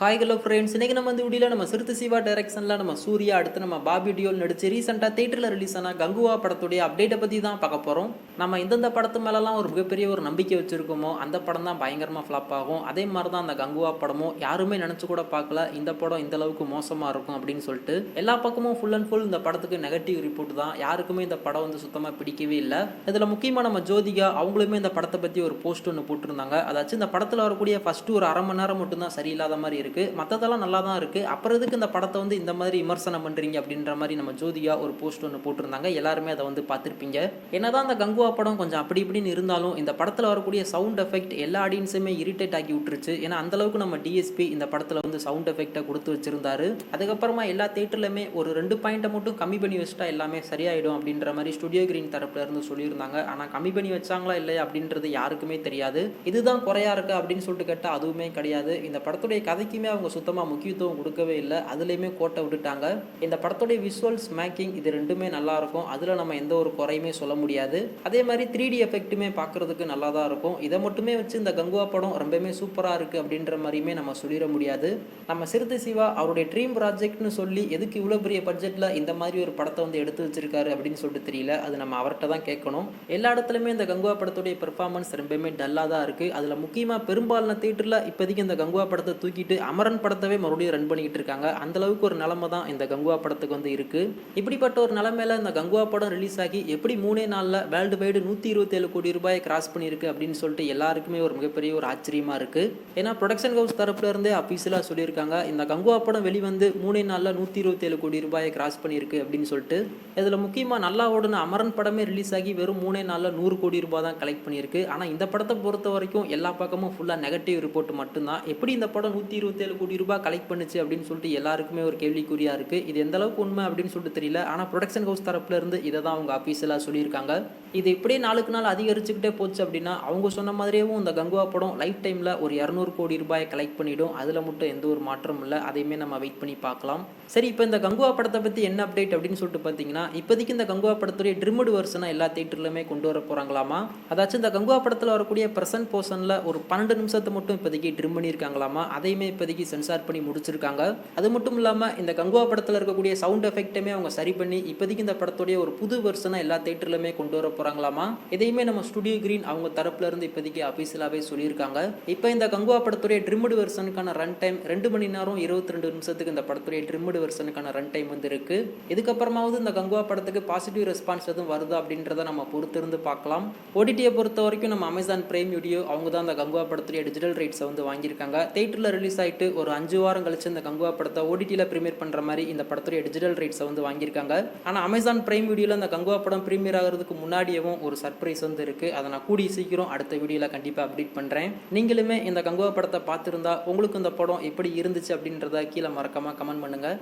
Hi hello friends, இன்னைக்கு நம்ம இந்த வீடியோவில் நம்ம சிறுத்தை சிவா டைரக்ஷனில் நம்ம சூர்யா அடுத்து நம்ம பாபி டியோல் நடிச்சு ரீசெண்டாக தேட்டரில் ரிலீஸ் ஆன கங்குவா படத்துடைய அப்டேட்டை பற்றி தான் பார்க்க போகிறோம். நம்ம இந்தந்த படத்து மேலெலாம் ஒரு மிகப்பெரிய ஒரு நம்பிக்கை வச்சுருக்கோமோ அந்த படம் தான் பயங்கரமாக ஃப்ளாப் ஆகும். அதே மாதிரி தான் அந்த கங்குவா படமும் யாருமே நினச்சி கூட பார்க்கல இந்த படம் இந்த அளவுக்கு மோசமாக இருக்கும் அப்படின்னு சொல்லிட்டு. எல்லா பக்கமும் ஃபுல் அண்ட் ஃபுல் இந்த படத்துக்கு நெகட்டிவ் ரிப்போர்ட் தான். யாருக்குமே இந்த படம் வந்து சுத்தமாக பிடிக்கவே இல்லை. இதில் முக்கியமாக நம்ம ஜோதிகா அவங்களுமே இந்த படத்தை பற்றி ஒரு போஸ்ட் ஒன்று போட்டிருந்தாங்க. அதாச்சும் இந்த படத்தில் வரக்கூடிய ஃபஸ்ட்டு ஒரு அரை மணி நேரம் மட்டும்தான் சரியில்லாத மாதிரி இருக்குது, மற்றதெல்லாம் நல்லா தான் இருக்குது. அப்புறம் எதுக்கு இந்த படத்தை வந்து இந்த மாதிரி விமர்சனம் பண்ணுறீங்க அப்படின்ற மாதிரி நம்ம ஜோதிகா ஒரு போஸ்ட் ஒன்று போட்டிருந்தாங்க. எல்லாருமே அதை வந்து பார்த்துருப்பீங்க. என்னதான் அந்த கங்குவா படம் கொஞ்சம் அப்படி இப்படின்னு இருந்தாலும் இந்த படத்தில் வரக்கூடிய சவுண்ட் எஃபெக்ட் எல்லா ஆடியன்ஸுமே இரிட்டேட் ஆக்கி விட்டுருச்சு. ஏன்னா அந்தளவுக்கு நம்ம டிஎஸ்பி இந்த படத்தில் வந்து சவுண்ட் எஃபெக்டை கொடுத்து வச்சிருந்தாரு. அதுக்கப்புறமா எல்லா தேட்டர்லையுமே ஒரு 2 பாயிண்ட்டை மட்டும் கம்மி பண்ணி வச்சுட்டா எல்லாமே சரியாயிடும் அப்படின்ற மாதிரி ஸ்டுடியோ கிரீன் தரப்புல இருந்து சொல்லியிருந்தாங்க. ஆனால் கம்மி பண்ணி வச்சாங்களா இல்லையா அப்படின்றது யாருக்குமே தெரியாது. இதுதான் குறையா இருக்கு அப்படின்னு சொல்லிட்டு கேட்டால் அதுவுமே கிடையாது. இந்த படத்துடைய கதைக்குமே அவங்க சுத்தமாக முக்கியத்துவம் கொடுக்கவே இல்லை. அதுலேயுமே கோட்டை விட்டுட்டாங்க. இந்த படத்துடைய விஷுவல்ஸ் மேக்கிங் இது ரெண்டுமே நல்லா இருக்கும். அதில் நம்ம எந்த ஒரு குறையுமே சொல்ல முடியாது. அதே மாதிரி 3D எஃபெக்ட்டுமே பார்க்கறதுக்கு நல்லா தான் இருக்கும். இதை மட்டுமே வச்சு இந்த கங்குவா படம் ரொம்பவே சூப்பராக இருக்குது அப்படின்ற மாதிரியுமே நம்ம சொல்லிட முடியாது. நம்ம சிறுத்தை சிவா அவருடைய ட்ரீம் ப்ராஜெக்ட்னு சொல்லி எதுக்கு இவ்வளோ பெரிய பட்ஜெட்டில் இந்த மாதிரி ஒரு படத்தை வந்து எடுத்து வச்சிருக்காரு அப்படின்னு சொல்லிட்டு தெரியல. அது நம்ம அவர்கிட்ட தான் கேட்கணும். எல்லா இடத்துலையுமே இந்த கங்குவா படத்துடைய பெர்ஃபார்மன்ஸ் ரொம்பவே டல்லாக தான் இருக்குது. அதில் முக்கியமாக பெரும்பாலான தேட்டரில் இப்போதைக்கு இந்த கங்குவா படத்தை தூக்கிட்டு அமரன் படத்தவே மறுபடியும் ரன் பண்ணிக்கிட்டு இருக்காங்க. அந்த அளவுக்கு ஒரு நிலைமை தான் இந்த கங்குவா படத்துக்கு வந்து இருக்கு. இப்படிப்பட்ட ஒரு நிலைமையில இந்த கங்குவா படம் ரிலீஸ் ஆகி எப்படி 3 நாளில் வேர்ல்டு வைடு 127 கோடி ரூபாயை கிராஸ் பண்ணியிருக்கு அப்படின்னு சொல்லிட்டு எல்லாருக்குமே ஒரு மிகப்பெரிய ஒரு ஆச்சரியமா இருக்கு. ஏன்னா ப்ரொடக்ஷன் ஹவுஸ் தரப்புல இருந்தே அஃபீஷியலாக சொல்லியிருக்காங்க இந்த கங்குவா படம் வெளிவந்து 3 நாளில் 127 கோடி ரூபாயை கிராஸ் பண்ணியிருக்கு அப்படின்னு சொல்லிட்டு. இதில் முக்கியமாக நல்லா ஓடுன அமரன் படமே ரிலீஸ் ஆகி வெறும் 3 நாளில் 100 கோடி ரூபாய் தான் கலெக்ட் பண்ணியிருக்கு. ஆனால் இந்த படத்தை பொறுத்த வரைக்கும் எல்லா பக்கமும் ஃபுல்லாக நெகட்டிவ் ரிப்போர்ட் மட்டும்தான். எப்படி இந்த படம் 127 கோடி ரூபாய் கலெக்ட் பண்ணுச்சு அப்படின்னு சொல்லிட்டு எல்லாருக்குமே ஒரு கேள்விக்குறியா இருக்கு. இது எந்த அளவுக்கு உண்மை அப்படின்னு சொல்லிட்டு தெரியல. ஆனால் ப்ரொடக்ஷன் ஹவுஸ் தரப்புல இருந்து இதை தான் அவங்க அஃபீஷியலாக சொல்லியிருக்காங்க. இது இப்படியே நாளுக்கு நாள் அதிகரிச்சுக்கிட்டே போச்சு அப்படின்னா அவங்க சொன்ன மாதிரியும் இந்த கங்குவா படம் லைஃப் டைமில் ஒரு 200 கோடி ரூபாயை கலெக்ட் பண்ணிடும். அதில் மட்டும் எந்த ஒரு மாற்றமும் இல்லை. அதையுமே நம்ம வெயிட் பண்ணி பார்க்கலாம். சரி, இப்போ இந்த கங்குவா படத்தை பற்றி என்ன அப்டேட் அப்படின்னு சொல்லிட்டு பார்த்தீங்கன்னா, இப்போதைக்கு இந்த கங்குவா படத்துடைய ட்ரிம்டு வெர்ஷனை எல்லா தேட்டர்லையுமே கொண்டு வர போகிறாங்களாமா. அதாச்சும் இந்த கங்குவா படத்தில் வரக்கூடிய ப்ரெசன்ட் போர்ஷனில் ஒரு 12 நிமிஷத்தை மட்டும் இப்போதைக்கு ட்ரிம் பண்ணியிருக்காங்களாமா. அதையுமே இப்போதைக்கு சென்சார் பண்ணி முடிச்சிருக்காங்க. அது மட்டும் இல்லாமல் இந்த கங்குவா படத்தில் இருக்கக்கூடிய சவுண்ட் எஃபெக்ட்டுமே அவங்க சரி பண்ணி இப்போதைக்கு இந்த படத்துடைய ஒரு புது வெர்ஷனை எல்லா தேட்டர்லையுமே கொண்டு வர போகிறாங்களாமா. இதையுமே நம்ம ஸ்டுடியோ கிரீன் அவங்க தரப்புல இருந்து இப்போதைக்கு அஃபீஷியலாகவே சொல்லியிருக்காங்க. இப்போ இந்த கங்குவா படத்துடைய ட்ரிம்டு வெர்ஷனுக்கான ரன் டைம் 2 மணி நேரம் 22 நிமிஷத்துக்கு இந்த படத்துடைய ட்ரிம்டு வெர்ஷனுக்கான ரன் டைம் வந்து இருக்கு. இதுக்கப்புறமாவது இந்த கங்குவா படத்துக்கு பாசிட்டிவ் ரெஸ்பான்ஸ் எதுவும் வருது அப்படின்றத நம்ம பொறுத்திருந்து பார்க்கலாம். ஓடிடியை பொறுத்த வரைக்கும் நம்ம அமேசான் பிரைம் வீடியோ அவங்க தான் இந்த கங்குவா படத்துடைய டிஜிட்டல் ரைட்ஸை வந்து வாங்கியிருக்காங்க. தேட்டரில் ரிலீஸ் ஆகிட்டு ஒரு 5 வாரம் கழிச்சு இந்த கங்குவா படத்தை ஓடிடியில் ப்ரீமியர் பண்ணுற மாதிரி இந்த படத்துடைய டிஜிட்டல் ரைட்ஸை வந்து வாங்கியிருக்காங்க. ஆனால் அமேசான் பிரைம் வீடியோவில் இந்த கங்குவா படம் ப்ரீமியர் ஆகிறதுக்கு முன்னாடியவும் ஒரு சர்ப்ரைஸ் வந்து இருக்குது. அதை நான் கூடிய சீக்கிரம் அடுத்த வீடியோவில் கண்டிப்பாக அப்டேட் பண்ணுறேன். நீங்களுமே இந்த கங்குவா படத்தை பார்த்துருந்தா உங்களுக்கு இந்த படம் எப்படி இருந்துச்சு அப்படின்றத கீழே மறக்காமல் கமெண்ட் பண்ணுங்கள்.